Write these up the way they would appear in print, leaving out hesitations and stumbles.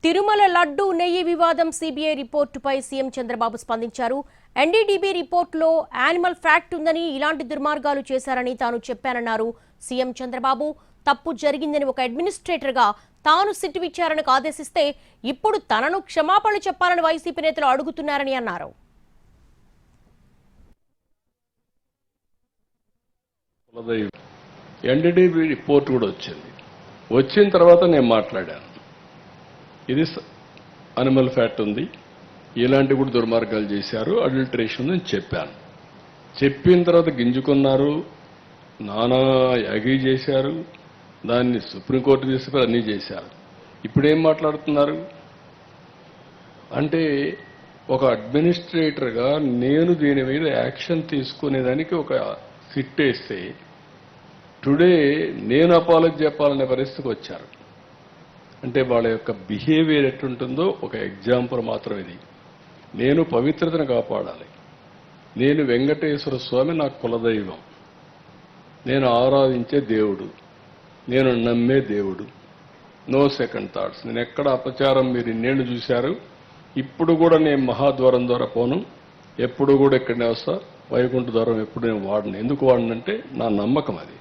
తిరుమల లడ్డు నెయ్యి వివాదం CBI రిపోర్టుపై CM Chandrababu స్పందించారు. ఎన్డీడీబీ రిపోర్టులో యానిమల్ ఫ్యాక్ట్ ఉందని, ఇలాంటి దుర్మార్గాలు చేశారని తాను చెప్పానన్నారు సీఎం చంద్రబాబు. తప్పు జరిగిందని ఒక అడ్మినిస్ట్రేటర్గా తాను సిట్ విచారణకు ఆదేశిస్తే ఇప్పుడు తనను క్షమాపణ చెప్పాలని వైసీపీ నేతలు అడుగుతున్నారని అన్నారు. ఎన్డీడీబీ రిపోర్ట్ కూడా వచ్చిన తర్వాత నేను మాట్లాడాను. ఇది అనిమల్ ఫ్యాట్ ఉంది, ఇలాంటి కూడా దుర్మార్గాలు చేశారు, అడల్టరేషన్ ఉందని చెప్పాను. చెప్పిన తర్వాత గింజుకున్నారు, నానా యాగి చేశారు, దాన్ని సుప్రీంకోర్టు తీసుకుని అన్నీ చేశారు. ఇప్పుడేం మాట్లాడుతున్నారు అంటే, ఒక అడ్మినిస్ట్రేటర్గా నేను దీని మీద యాక్షన్ తీసుకునేదానికి ఒక సిట్ వేస్తే టుడే నేను అపాలజీ చెప్పాలనే పరిస్థితికి వచ్చారు. అంటే వాళ్ళ యొక్క బిహేవియర్ ఎట్టుంటుందో ఒక ఎగ్జాంపుల్ మాత్రం ఇది. నేను పవిత్రతను కాపాడాలి. నేను వెంకటేశ్వర స్వామి నాకు కులదైవం, నేను ఆరాధించే దేవుడు, నేను నమ్మే దేవుడు. No second thoughts. నేను ఎక్కడ అపచారం మీరు ఇన్నేళ్లు చూశారు. ఇప్పుడు కూడా నేను మహాద్వారం ద్వారా పోను, ఎప్పుడు కూడా ఇక్కడనే వస్తా. వైకుంఠ ద్వారం ఎప్పుడు నేను వాడను. ఎందుకు వాడనంటే నా నమ్మకం అది.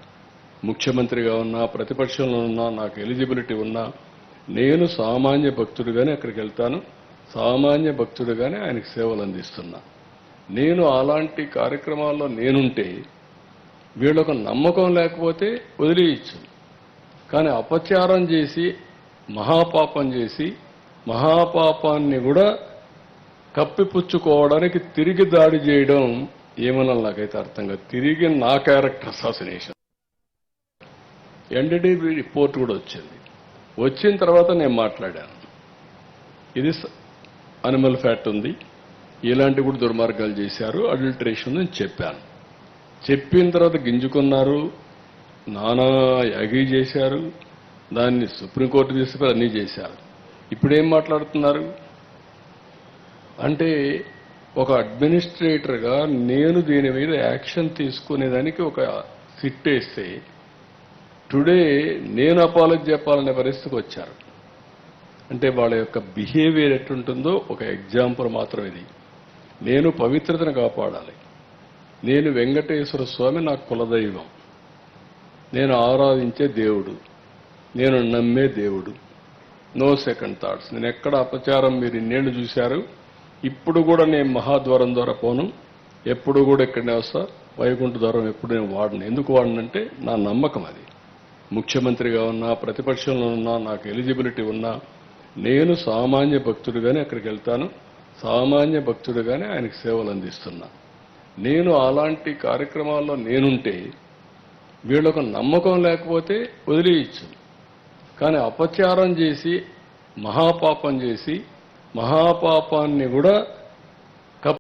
ముఖ్యమంత్రిగా ఉన్నా, ప్రతిపక్షంలో ఉన్నా, నాకు ఎలిజిబిలిటీ ఉన్నా, నేను సామాన్య భక్తుడిగానే అక్కడికి వెళ్తాను. సామాన్య భక్తుడిగానే ఆయనకు సేవలు అందిస్తున్నా. నేను అలాంటి కార్యక్రమాల్లో నేనుంటే వీళ్ళకు నమ్మకం లేకపోతే వదిలేయచ్చు. కానీ అపచారం చేసి, మహాపాపం చేసి, మహాపాపాన్ని కూడా కప్పిపుచ్చుకోవడానికి తిరిగి దాడి చేయడం ఏమన్నా నాకైతే అర్థం కాదు. తిరిగి నా క్యారెక్టర్ అసాసినేషన్. ఎన్డీడీబీ రిపోర్ట్ కూడా వచ్చిన తర్వాత నేను మాట్లాడాను. ఇది అనిమల్ ఫ్యాట్ ఉంది, ఇలాంటి కూడా దుర్మార్గాలు చేశారు, అడల్టరేషన్ ఉందని చెప్పాను. చెప్పిన తర్వాత గింజుకున్నారు, నానా యాగి చేశారు, దాన్ని సుప్రీంకోర్టు తీసుకుని అన్నీ చేశారు. ఇప్పుడేం మాట్లాడుతున్నారు అంటే, ఒక అడ్మినిస్ట్రేటర్గా నేను దీని మీద యాక్షన్ తీసుకునేదానికి ఒక సిట్ వేస్తే టుడే నేను అపాలజీ చెప్పాలనే పరిస్థితికి వచ్చారు. అంటే వాళ్ళ యొక్క బిహేవియర్ ఎట్టుంటుందో ఒక ఎగ్జాంపుల్ మాత్రం ఇది. నేను పవిత్రతను కాపాడాలి. నేను వెంకటేశ్వర స్వామి నాకు కులదైవం, నేను ఆరాధించే దేవుడు, నేను నమ్మే దేవుడు. No second thoughts. నేను ఎక్కడ అపచారం మీరు ఇన్నేళ్లు చూశారు. ఇప్పుడు కూడా నేను మహాద్వారం ద్వారా పోను, ఎప్పుడు కూడా ఇక్కడనే వస్తా. వైకుంఠ ద్వారం ఎప్పుడు నేను వాడను. ఎందుకు వాడనంటే నా నమ్మకం అది. ముఖ్యమంత్రిగా ఉన్నా, ప్రతిపక్షంలో ఉన్నా, నాకు ఎలిజిబిలిటీ ఉన్నా, నేను సామాన్య భక్తుడిగానే అక్కడికి వెళ్తాను. సామాన్య భక్తుడిగానే ఆయనకు సేవలు అందిస్తున్నా. నేను అలాంటి కార్యక్రమాల్లో నేనుంటే వీళ్ళకు నమ్మకం లేకపోతే వదిలేయచ్చు. కానీ అపచారం చేసి, మహాపాపం చేసి, మహాపాపాన్ని కూడా